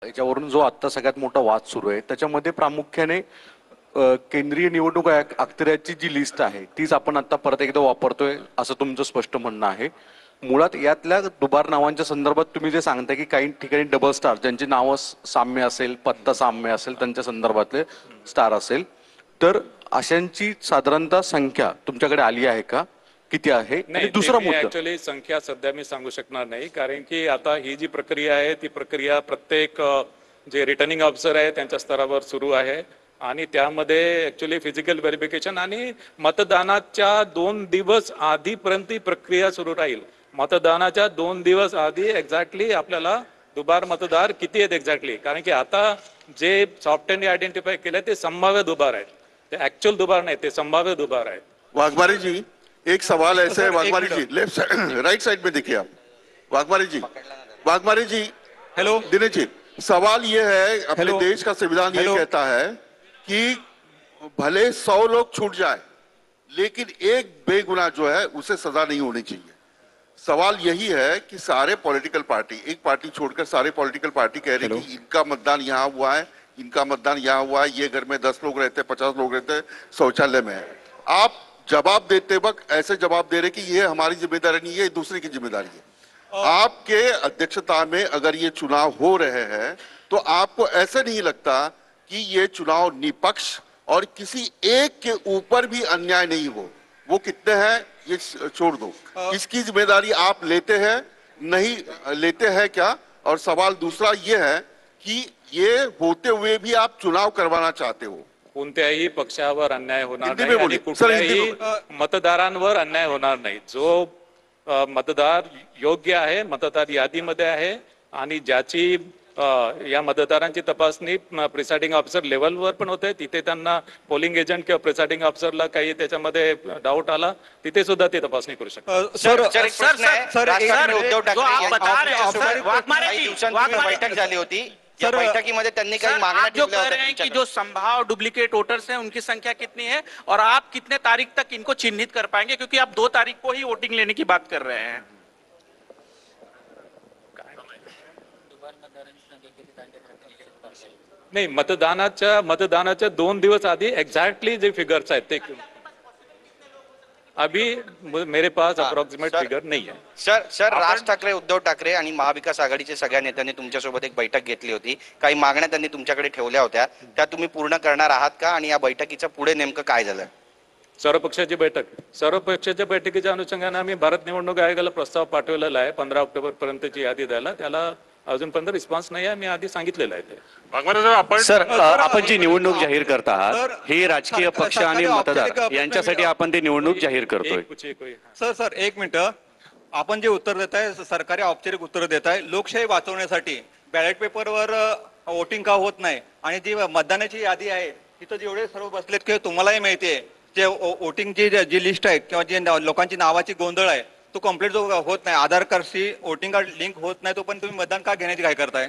याच्यावरून जो आता सगळ्यात मोठा वाद सुरू आहे त्याच्यामध्ये प्रामुख्याने केंद्रीय निवडणूक अखत्याराची जी लिस्ट आहे तीच आपण आता परत एकदा वापरतोय असं तुमचं स्पष्ट म्हणणं आहे. मुळात यातल्या दुबार नावांच्या संदर्भात तुम्ही जे सांगताय की काही ठिकाणी डबल स्टार ज्यांची नावं साम्य असेल, पत्ता साम्य असेल, त्यांच्या संदर्भातले स्टार असेल, तर अशांची साधारणतः संख्या तुमच्याकडे आली आहे का, किती आहे? नाही, दुसरा मुद्दा ऍक्च्युअली संख्या सध्या मी सांगू शकणार नाही, कारण की आता ही जी प्रक्रिया आहे ती प्रक्रिया प्रत्येक जे रिटर्निंग ऑफिसर आहे त्यांच्या स्तरावर सुरू आहे आणि त्यामध्ये ऍक्च्युअली फिजिकल व्हेरिफिकेशन आणि मतदानाच्या 2 दिवस आधीपर्यंत ही प्रक्रिया सुरू राहील. मतदानाच्या 2 दिवस आधी एक्झॅक्टली आपल्याला दुबार मतदार किती आहेत एक्झॅक्टली, कारण की आता जे सॉफ्टवेअरने आयडेंटिफाय केले ते संभाव्य दुबार आहेत, ते ऍक्च्युअल दुबार नाही, ते संभाव्य दुबार आहेत. वाघमारे जी, एक सवाल ऐसे है वाघमारे जी, लेफ्ट साइड राइट साइड में देखिए आप. वाघमारे जी हेलो दिनेश जी, सवाल ये है, अपने देश का संविधान ये कहता है कि भले 100 लोग छूट जाए लेकिन एक बेगुनाह जो है उसे सजा नहीं होनी चाहिए. सवाल यही है कि सारे पॉलिटिकल पार्टी, एक पार्टी छोड़कर सारे पॉलिटिकल पार्टी कह रहे कि इनका मतदान यहाँ हुआ है, इनका मतदान यहाँ हुआ है, ये घर में 10 लोग रहते हैं, 50 लोग रहते हैं, शौचालय में है. आप जवाब देते वक्त ऐसे जवाब दे रहे कि ये हमारी जिम्मेदारी नहीं है, ये दूसरे की जिम्मेदारी है. आपके अध्यक्षता में अगर ये चुनाव हो रहे हैं तो आपको ऐसा नहीं लगता कि ये चुनाव निष्पक्ष और किसी एक के ऊपर भी अन्याय नहीं हो? वो कितने हैं ये छोड़ दो, इसकी जिम्मेदारी आप लेते हैं नहीं लेते हैं क्या? और सवाल दूसरा ये है कि ये होते हुए भी आप चुनाव करवाना चाहते हो. कोणत्याही पक्षावर अन्याय होणार नाही आणि कुठल्याही मतदारांवर अन्याय होणार नाही. जो मतदार योग्य आहे, मतदार यादीमध्ये आहे आणि ज्याची या मतदारांची तपासणी प्रिसाइडिंग ऑफिसर लेवलवर पण होते, तिथे त्यांना पोलिंग एजंट किंवा प्रिसाइडिंग ऑफिसरला काही त्याच्यामध्ये डाऊट आला तिथे सुद्धा ते तपासणी करू शकतात. बैठक झाली होती, या बैठकीमध्ये त्यांनी काही मागण्या ठेवल्या होत्या कि जो संभाव डुप्लीकेट वोटर्स हैं उनकी संख्या कितनी है और आप कितने तारीख तक इनको चिन्हित कर पाएंगे, क्योंकि आप 2 तारीख को ही वोटिंग लेने की बात कर रहे हैं. नाही, मतदानाच्या 2 दिवस आधी एक्झॅक्टली जे फिगर्स आहेत ते अभी मेरे पास अप्रॉक्सिमेट फिगर नहीं है. सर राज ठाकरे, उद्धव ठाकरे आणि महाविकास आघाडीचे सगळ्या नेत्यांनी तुमच्यासोबत एक बैठक घेतली होती, काही मागण्या त्यांनी तुमच्याकडे ठेवल्या होत्या, त्या तुम्ही पूर्ण करणार आहात का आणि या बैठकीच्या पुढे नेमकं काय झालं? सर्व पक्षाच्या बैठकीच्या अनुषंगाने आम्ही भारत निवडणूक आयोगाला प्रस्ताव पाठवलेला आहे 15 ऑक्टोबर पर्यंतची यादी द्यायला. त्याला अजूनपर्यंत रिस्पॉन्स नाही आहे, मी आधी सांगितलेलं आहे ते. सर, आपण जी निवडणूक जाहीर करत आहात ही राजकीय पक्ष आणि मतदार यांच्यासाठी आपण ती निवडणूक जाहीर करतोय. सर 1 मिनिट, आपण जे उत्तर देताय सरकारी औपचारिक उत्तर देताय, लोकशाही वाचवण्यासाठी बॅलेट पेपरवर वोटिंग का होत नाही आणि जी मतदानाची यादी आहे तिथं जेवढे सर्व बसलेत किंवा तुम्हालाही माहितीये जे वोटिंगची जी लिस्ट आहे किंवा जे लोकांची नावाची गोंधळ आहे तो कंप्लीट जो होत नाही, आधार कार्डशी वोटिंग कार्ड लिंक होत नाही, तो पण तुम्ही मतदान का घेण्याची काय करताय?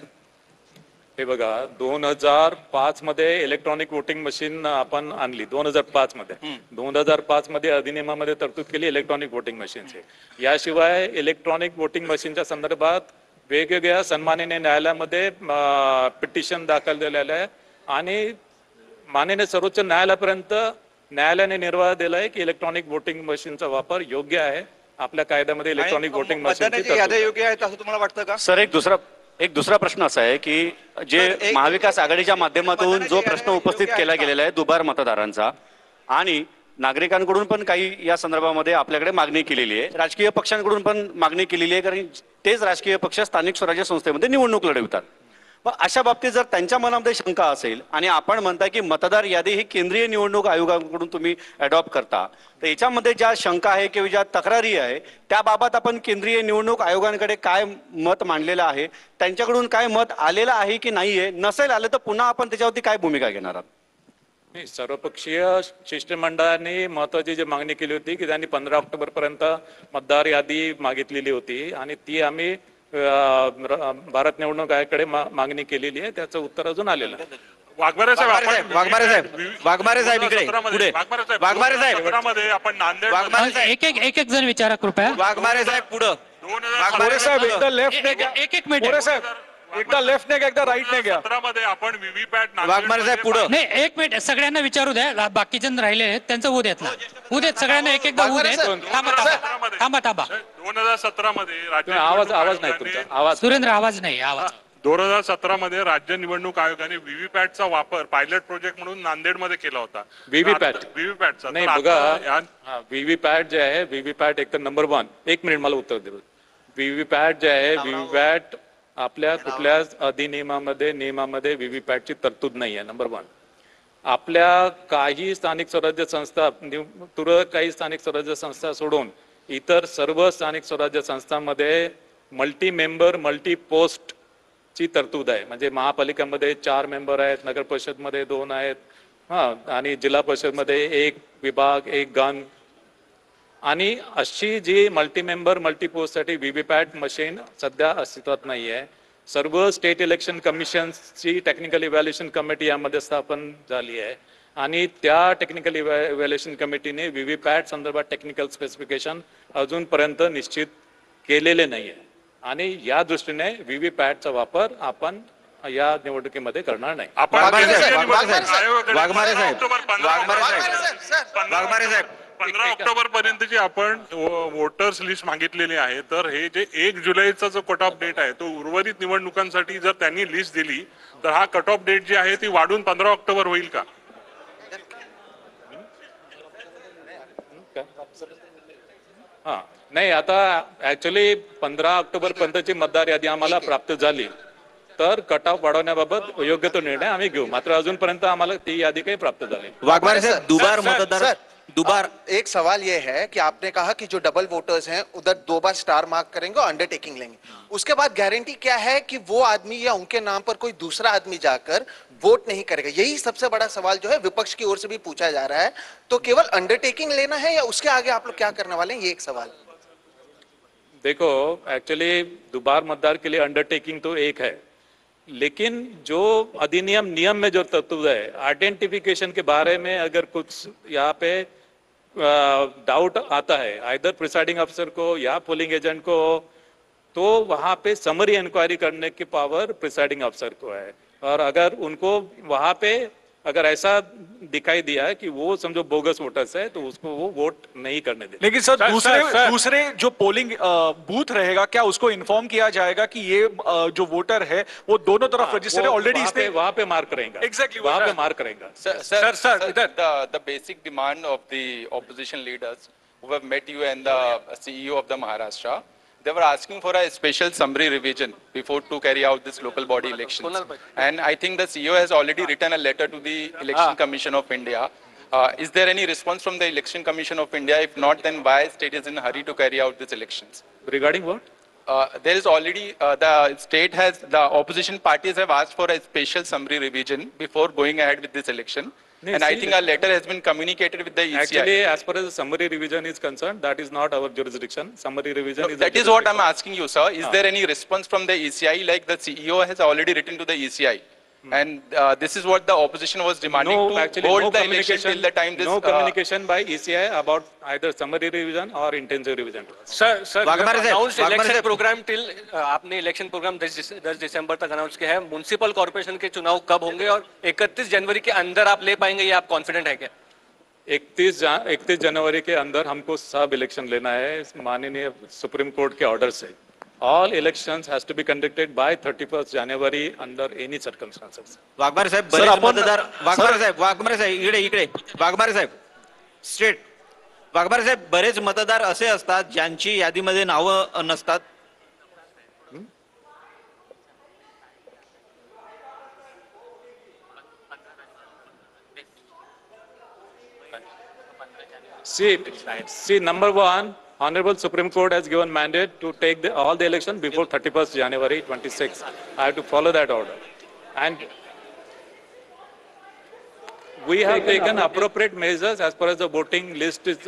हे बघा, 2005 मध्ये इलेक्ट्रॉनिक वोटिंग मशीन आपण आणली. 2005 मध्ये अधिनियमामध्ये तरतूद केली इलेक्ट्रॉनिक वोटिंग मशीनची. याशिवाय इलेक्ट्रॉनिक वोटिंग मशीनच्या संदर्भात वेगवेगळ्या सन्माननीय न्यायालयामध्ये पिटिशन दाखल झालेलं आहे आणि माननीय सर्वोच्च न्यायालयापर्यंत न्यायालयाने निर्वाह दिलाय की इलेक्ट्रॉनिक वोटिंग मशीनचा वापर योग्य आहे. आपल्या कायद्यामध्ये इलेक्ट्रॉनिक वोटिंग मशीनची यादी योग्य आहे असं तुम्हाला वाटतं का? सर, एक दुसरा प्रश्न असा आहे की जे महाविकास आघाडीच्या माध्यमातून जो प्रश्न उपस्थित केला गेलेला आहे दुबार मतदारांचा, आणि नागरिकांकडून पण काही या संदर्भामध्ये आपल्याकडे मागणी केलेली आहे, राजकीय पक्षांकडून पण मागणी केलेली आहे, कारण तेच राजकीय पक्ष स्थानिक स्वराज्य संस्थेमध्ये निवडणूक लढवतात. पण अशा बाबतीत जर त्यांच्या मनामध्ये शंका असेल आणि आपण म्हणताय की मतदार यादी ही केंद्रीय निवडणूक आयोगाकडून तुम्ही अडॉप्ट करता, तर याच्यामध्ये ज्या शंका आहे किंवा ज्या तक्रारी आहे त्याबाबत आपण केंद्रीय निवडणूक आयोगाकडे काय मत मांडलेलं आहे, त्यांच्याकडून काय मत आलेलं आहे की नाहीये? नसेल आलं तर पुन्हा आपण त्याच्यावरती काय भूमिका घेणार आहात? नाही, सर्वपक्षीय शिष्टमंडळाने महत्वाची जी मागणी केली होती की त्यांनी 15 ऑक्टोबर पर्यंत मतदार यादी मागितलेली होती आणि ती आम्ही भारत निवडणूक आयोगाकडे मागणी केलेली आहे. त्याचं उत्तर अजून आलेलं आहे. वाघमारे साहेब इकडे पुढे. वाघमारे साहेब आपण नांदेड एक जण विचारा कृपया. वाघमारे साहेब पुढे. एक मिनिट. एकदा लेफ्टने घ्या एकदा राईटने घ्या. 2017 मध्ये आपण व्हीव्हीपॅट वाघमारे साहेब पुढं. नाही एक मिनिट सगळ्यांना विचारू द्या, बाकीचे राहिले आहेत त्यांचं होऊ देत ना, होऊ देत सगळ्यांना एक एकदा होऊ देत. थांबा थांबा थांबा थांबा 2017 मध्ये राज्य आवाज नाही तुमचा आवाज. सुरेंद्र आवाज नाही आवाज. 2017 मध्ये राज्य निवडणूक आयोगाने व्हीव्हीपॅटचा वापर पायलट प्रोजेक्ट म्हणून नांदेडमध्ये केला होता. व्हीव्हीपॅटचा नाही बघा, व्हीव्हीपॅट जे आहे व्हीव्हीपॅट एक तर नंबर 1, 1 मिनिट मला उत्तर देऊ. व्हीव्हीपॅट जे आहे व्हीव्हीपॅट आपल्या कुठल्याच अधिनियमामध्ये नियमामध्ये व्हीव्हीपॅटची तरतूद नाही आहे. नंबर 1. आपल्या काही स्थानिक स्वराज्य संस्था काही स्थानिक स्वराज्य संस्था सोडून इतर सर्व स्थानिक स्वराज्य संस्थांमध्ये मल्टी मेंबर मल्टी पोस्ट ची तरतूद आहे. म्हणजे महापालिकेमध्ये 4 मेंबर आहेत, नगर परिषदमध्ये 2 आहेत, आणि जिल्हा परिषदमध्ये 1 विभाग 1 गण. आणि अशी जी मल्टी मेंबर मल्टी पोस्ट साठी व्हीव्हीपॅट मशीन सध्या अस्तित्वात नाही आहे. सर्व स्टेट इलेक्शन कमिशनची टेक्निकल इव्हॅल्युएशन कमिटी यामध्ये स्थापन झाली आहे आणि त्या टेक्निकल इव्हॅल्युएशन कमिटीने व्हीव्हीपॅट संदर्भात टेक्निकल स्पेसिफिकेशन अजूनपर्यंत निश्चित केलेले नाही आहे. आणि या दृष्टीने व्हीव्हीपॅटचा वापर आपण या निवडणुकीमध्ये करणार नाही. वाघमारे साहेब 15 ऑक्टोबर पर्यंतची आपण वोटर्स लिस्ट मागितलेली आहे. तर हे जे 1 जुलैचा जो कट ऑफ डेट आहे तो उर्वरित निवडणुकांसाठी जर त्यांनी लिस्ट दिली तर हा कट ऑफ डेट जी आहे ती वाढून 15 ऑक्टोबर होईल का? हा नाही, आता ऍक्च्युली 15 ऑक्टोबर पर्यंतची मतदार यादी आम्हाला प्राप्त झाली तर कट ऑफ वाढवण्याबाबत योग्य तो निर्णय आम्ही घेऊ. मात्र अजूनपर्यंत आम्हाला ती यादी काही प्राप्त झाली. वाघमारे साहेब दुबार मतदार दोबार एक सवाल ये है कि आपने कहा कि जो डबल वोटर्स हैं उधर 2 बार स्टार मार्क करेंगे और अंडरटेकिंग लेंगे. उसके बाद गारंटी क्या है कि वो आदमी या उनके नाम पर कोई दूसरा आदमी जाकर वोट नहीं करेगा? यही सबसे बड़ा सवाल जो है विपक्ष की ओर से भी पूछा जा रहा है. तो केवल अंडरटेकिंग लेना है या उसके आगे आप लोग क्या करने वाले हैं, ये एक सवाल. देखो एक्चुअली दोबार मतदार के लिए अंडरटेकिंग तो एक है, लेकिन जो अधिनियम नियम में जो तरतूद है आइडेंटिफिकेशन के बारे में अगर कुछ यहाँ पे डाउट आता है आइदर प्रिसाइडिंग अफसर को या पोलिंग एजेंट को, तो वहाँ पे समरी इंक्वायरी करने की पावर प्रिसाइडिंग अफसर को है. और अगर उनको वहाँ पे अगर ऐसा दिखाई दिया है कि वो समझो बोगस वोटर्स है तो उसको वो वोट नहीं करने देते. लेकिन सर दूसरे जो पोलिंग बूथ रहेगा क्या उसको इन्फॉर्म किया जाएगा कि ये जो वोटर है वो दोनों तरफ रजिस्टर है ऑलरेडी, इसने वहाँ पे मार्क करेगा. Exactly, वहाँ पे मार्क करेगा. Sir, the basic demand of the opposition leaders who have met you and the CEO of the Maharashtra, they were asking for a special summary revision before to carry out this local body elections. And I think the CEO has already written a letter to the Election Commission of India. Is there any response from the Election Commission of India? If not, then why state is in a hurry to carry out these elections? Regarding what? There is already, the opposition parties have asked for a special summary revision before going ahead with this election. And I think a letter has been communicated with the ECI. Actually, as far as the summary revision is concerned, that is not our jurisdiction. Summary revision is. That is what I'm asking you, sir. Is there any response from the ECI? Like the CEO has already written to the ECI, and this is what the opposition was demanding to hold the election till the time this. No communication by ECI about either summary revision or intensive revision. Sir election program till आपने election program 10 दिसंबर तक announce किया है. Municipal corporation के चुनाव कब होंगे और 31 जनवरी के अंदर आप ले पाएंगे, ये आप कॉन्फिडेंट है क्या? 31 जनवरी के अंदर हमको सब इलेक्शन लेना है माननीय supreme court K order say. All elections has to be conducted by 31st January under any circumstances. Waghmare साहेब बरेच मतदार वाघमारे साहेब इकडे वाघमारे साहेब स्ट्रेट वाघमारे साहेब बरेच मतदार असे असतात ज्यांची यादीमध्ये नावं नसतात. See, number one, Honorable Supreme Court has given mandate to take all the election before 31st January 26. I have to follow that order. And we have taken appropriate measures as far as the voting list is,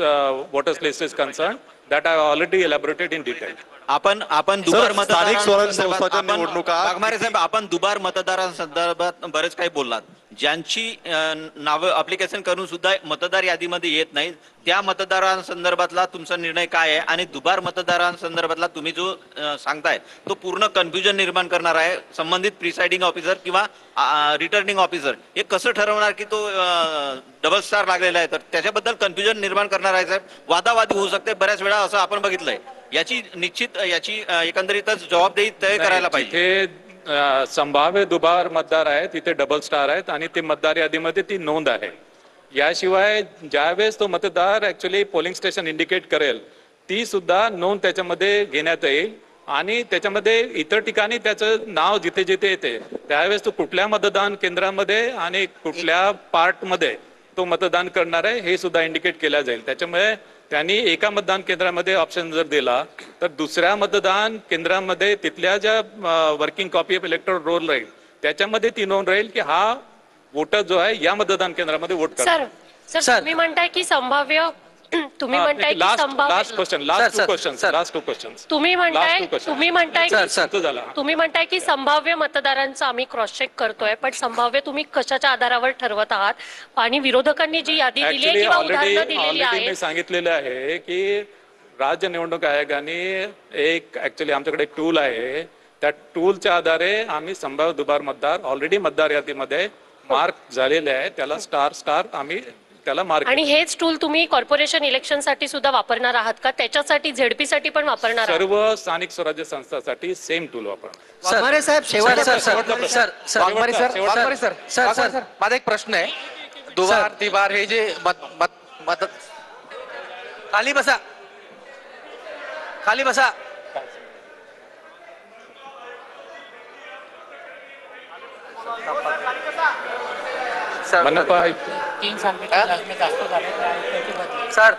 voters list is concerned, that I already elaborated in detail. आपण दुबार मतदारांच्या निवडणुका वाघमारे साहेब आपण दुबार मतदारांसंदर्भात बरेच काही बोललात. ज्यांची नावं अप्लिकेशन करून सुद्धा मतदार यादीमध्ये येत नाही, त्या मतदारांसंदर्भातला तुमचा निर्णय काय आहे? आणि दुबार मतदारांसंदर्भातला तुम्ही जो सांगताय तो पूर्ण कन्फ्युजन निर्माण करणार आहे. संबंधित प्रिसाइडिंग ऑफिसर किंवा रिटर्निंग ऑफिसर हे कसं ठरवणार की तो डबल स्टार लागलेला आहे? तर त्याच्याबद्दल कन्फ्युजन निर्माण करणार आहे साहेब. वादावादी होऊ शकते बऱ्याच वेळा, असं आपण बघितलंय. याची एकंदरीतच जबाबदेही तय करायला पाहिजे. संभाव्य दुबार मतदार आहेत, तिथे डबल स्टार आहेत आणि ते मतदार यादीमध्ये ती नोंद आहे. याशिवाय ज्यावेळेस तो मतदार ऍक्च्युली पोलिंग स्टेशन इंडिकेट करेल ती सुद्धा नोंद त्याच्यामध्ये घेण्यात येईल आणि त्याच्यामध्ये इतर ठिकाणी त्याचं नाव जिथे जिथे येते त्यावेळेस तो कुठल्या मतदान केंद्रामध्ये आणि कुठल्या पार्टमध्ये तो मतदान करणार आहे हे सुद्धा इंडिकेट केलं जाईल. त्याच्यामुळे त्यांनी एका मतदान केंद्रामध्ये ऑप्शन जर दिला तर दुसऱ्या मतदान केंद्रामध्ये तिथल्या ज्या working copy of electoral roll राहील त्याच्यामध्ये ती नोंद राहील की हा वोटर जो आहे या मतदान केंद्रामध्ये वोट करतो. सर तुम्ही म्हणताय की संभाव्य तुम्ही म्हणताय की संभाव्य लास्ट टू क्वेश्चन तुम्ही म्हणताय की संभाव्य मतदारांचा आम्ही क्रॉस चेक करतोय, पण संभाव्य तुम्ही कशाच्या आधारावर ठरवत आहात? आणि विरोधकांनी जी यादी दिली आहे किंवा उदाहरणं दिलेली आहेत, मी सांगितलेलं आहे की राज्य निवडणूक आयोगाने एक ऍक्च्युली आमच्याकडे एक टूल आहे, त्या टूलच्या आधारे आम्ही संभाव्य दुबार मतदार ऑलरेडी मतदार यादीमध्ये मार्क झालेले आहे, त्याला स्टार आम्ही त्याला मार्क. आणि हेच टूल तुम्ही कॉर्पोरेशन इलेक्शन साठी सुद्धा वापरणार आहात का? त्याच्यासाठी झेडपी साठी पण वापरणार आहात? सर्व स्थानिक स्वराज्य संस्थांसाठी सेम टूल वापरणार. माझा एक प्रश्न आहे. दुबार तिबार हे जे मत खाली बसा मनपा सर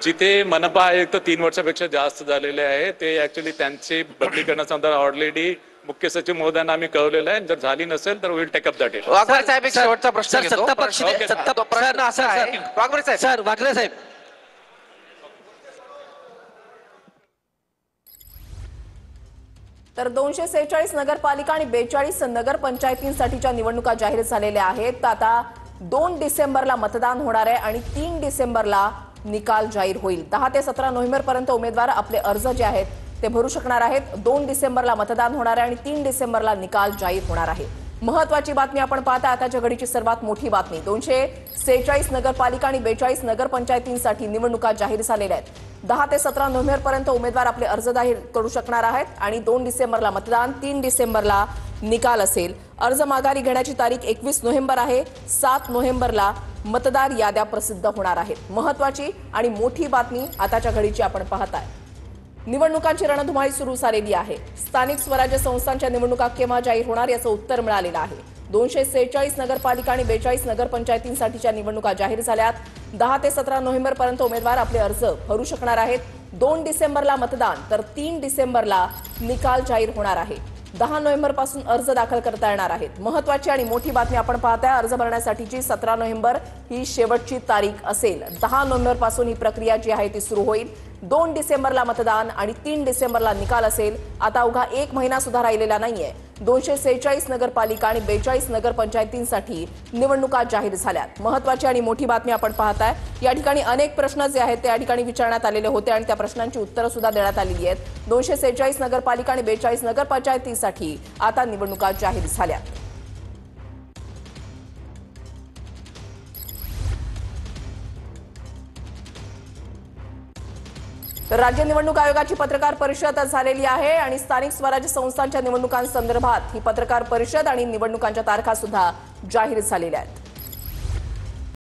जिथे मनपा आयुक्त 3 वर्षापेक्षा जास्त झालेले आहे ते ऍक्च्युली त्यांची बदली करण्याचा ऑलरेडी मुख्य सचिव महोदयांना आम्ही कळवलेलं आहे. जर झाली नसेल तर विल टेक अप दॅट. वाघमारे साहेब एक शेवटचा प्रश्न घेतो. वाघमारे साहेब तर 246 नगरपालिका आणि 42 नगरपंचायतींसाठीच्या निवडणुका जाहीर झालेल्या आहेत. आता 2 डिसेंबरला मतदान होणार आहे आणि 3 डिसेंबरला निकाल जाहीर होईल. 10 ते 17 नोव्हेंबर पर्यंत उमेदवार आपले अर्ज जे आहेत ते भरू शकणार आहेत. 2 डिसेंबरला मतदान होणार आहे आणि 3 डिसेंबरला निकाल जाहीर होणार आहे. महत्वाची बातमी आपण पाहता आताच्या घडीची सर्वात मोठी बातमी. 246 नगरपालिका आणि 42 नगरपंचायतींसाठी निवडणुका जाहीर झालेल्या आहेत. 10 ते 17 नोव्हेंबर पर्यंत उमेदवार आपले अर्ज दाखल करू शकणार आहेत आणि 2 डिसेंबरला मतदान, 3 डिसेंबरला निकाल असेल. अर्ज माघारी घेण्याची तारीख 21 नोव्हेंबर आहे. 7 नोव्हेंबरला मतदार याद्या प्रसिद्ध होणार आहेत. महत्वाची आणि मोठी बातमी आताच्या घडीची आपण पाहताय. निवडणुकांची रणधुमाळी सुरू झालेली आहे. स्थानिक स्वराज्य संस्थांच्या निवडणुका केव्हा जाहीर होणार याचं उत्तर मिळालेलं आहे. 246 नगरपालिका आणि 42 नगरपंचायतींसाठीच्या निवडणुका जाहीर झाल्यात. 10 ते 17 नोव्हेंबर पर्यंत उमेदवार आपले अर्ज भरू शकणार आहेत. 2 डिसेंबरला मतदान तर 3 डिसेंबरला निकाल जाहीर होणार आहे. 10 नोव्हेंबर पासून अर्ज दाखल करता येणार आहेत. महत्वाची आणि मोठी बातमी आपण पाहताय. अर्ज भरण्यासाठीची 17 नोव्हेंबर ही शेवटची तारीख असेल. 10 नोव्हेंबर पासून ही प्रक्रिया जी आहे ती सुरू होईल. 2 डिसेंबरला मतदान आणि 3 डिसेंबरला निकाल असेल. आता अवघा 1 महिना सुद्धा राहिलेला नाहीये. 246 नगरपालिका आणि 42 नगरपंचायतींसाठी निवडणुका जाहीर झाल्यात. महत्वाची आणि मोठी बातमी आपण पाहताय. या ठिकाणी अनेक प्रश्न जे आहेत त्या ठिकाणी विचारण्यात आलेले होते आणि त्या प्रश्नांची उत्तरं सुद्धा देण्यात आलेली आहेत. 246 नगरपालिका आणि 42 नगरपंचायतींसाठी आता निवडणुका जाहीर झाल्यात. राज्य निवडणूक आयोगाची पत्रकार परिषद झालेली आहे आणि स्थानिक स्वराज्य संस्थांच्या निवडणुकांसंदर्भात ही पत्रकार परिषद आणि निवडणुकांच्या तारखा सुद्धा जाहीर झालेल्या आहेत.